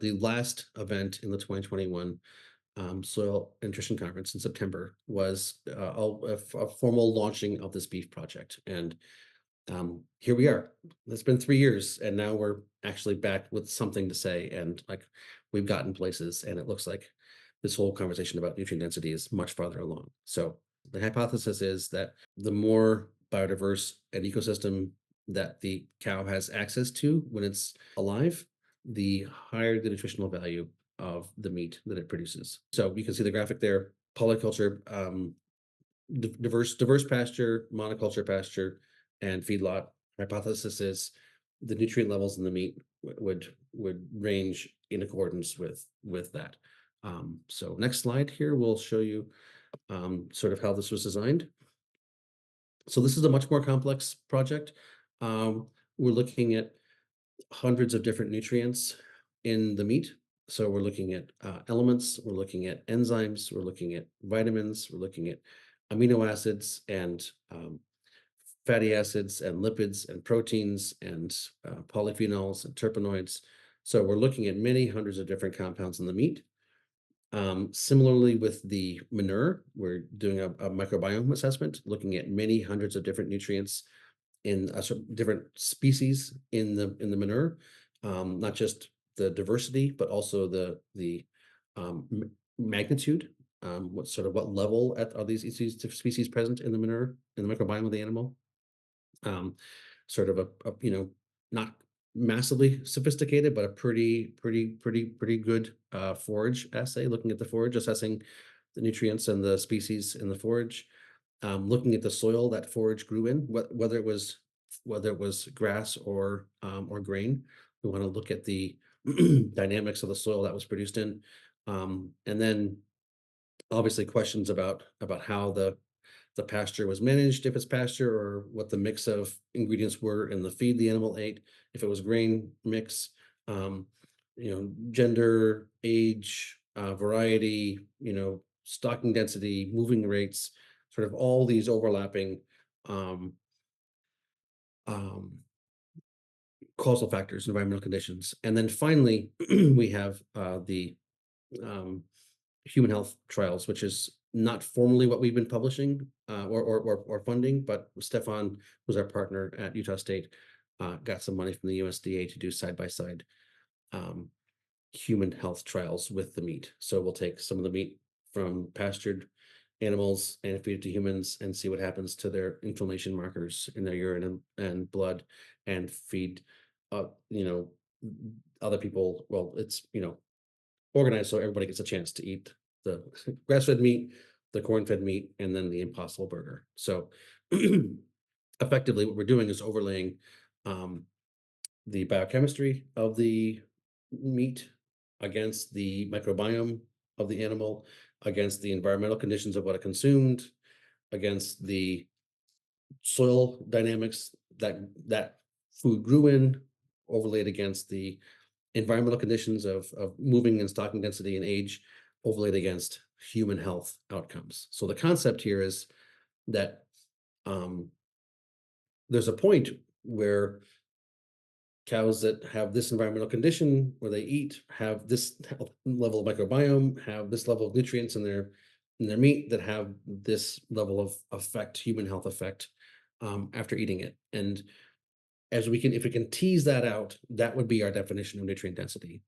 The last event in the 2021 Soil and Nutrition Conference in September was a formal launching of this beef project. And here we are. It's been 3 years, and now we're actually back with something to say. And like we've gotten places, and it looks like this whole conversation about nutrient density is much farther along. So the hypothesis is that the more biodiverse an ecosystem that the cow has access to when it's alive, the higher the nutritional value of the meat that it produces. So you can see the graphic there, polyculture, diverse pasture, monoculture pasture, and feedlot. Hypothesis is the nutrient levels in the meat would range in accordance with that. So next slide here will show you sort of how this was designed. So this is a much more complex project. We're looking at hundreds of different nutrients in the meat. So we're looking at elements, we're looking at enzymes, we're looking at vitamins, we're looking at amino acids and fatty acids and lipids and proteins and polyphenols and terpenoids. So we're looking at many hundreds of different compounds in the meat. Similarly with the manure, we're doing a microbiome assessment, looking at many hundreds of different nutrients in different species in the manure, not just the diversity, but also the magnitude. What level are these species present in the manure in the microbiome of the animal? Um, sort of not massively sophisticated, but a pretty good forage assay, looking at the forage, assessing the nutrients and the species in the forage, looking at the soil that forage grew in, whether it was grass or grain. We want to look at the dynamics of the soil that was produced in, and then obviously questions about how the pasture was managed, if it's pasture, or what the mix of ingredients were in the feed the animal ate, if it was grain mix, um, gender, age, variety, stocking density, moving rates, sort of all these overlapping um, um, causal factors, environmental conditions. And then finally, we have the um, human health trials, which is not formally what we've been publishing or funding, but Stefan, who's our partner at Utah State, got some money from the USDA to do side by side human health trials with the meat. So we'll take some of the meat from pastured animals and feed it to humans and see what happens to their inflammation markers in their urine and blood, and feed uh, you know other people. Well, it's organized so everybody gets a chance to eat the grass-fed meat, the corn-fed meat, and then the Impossible Burger. So effectively, what we're doing is overlaying um, the biochemistry of the meat against the microbiome of the animal, against the environmental conditions of what it consumed, against the soil dynamics that food grew in, overlaid against the environmental conditions of moving and stocking density and age, overlaid against human health outcomes. So the concept here is that um, there's a point where cows that have this environmental condition where they eat have this level of microbiome, have this level of nutrients in their meat that have this level of effect, human health effect after eating it. And if we can tease that out, that would be our definition of nutrient density.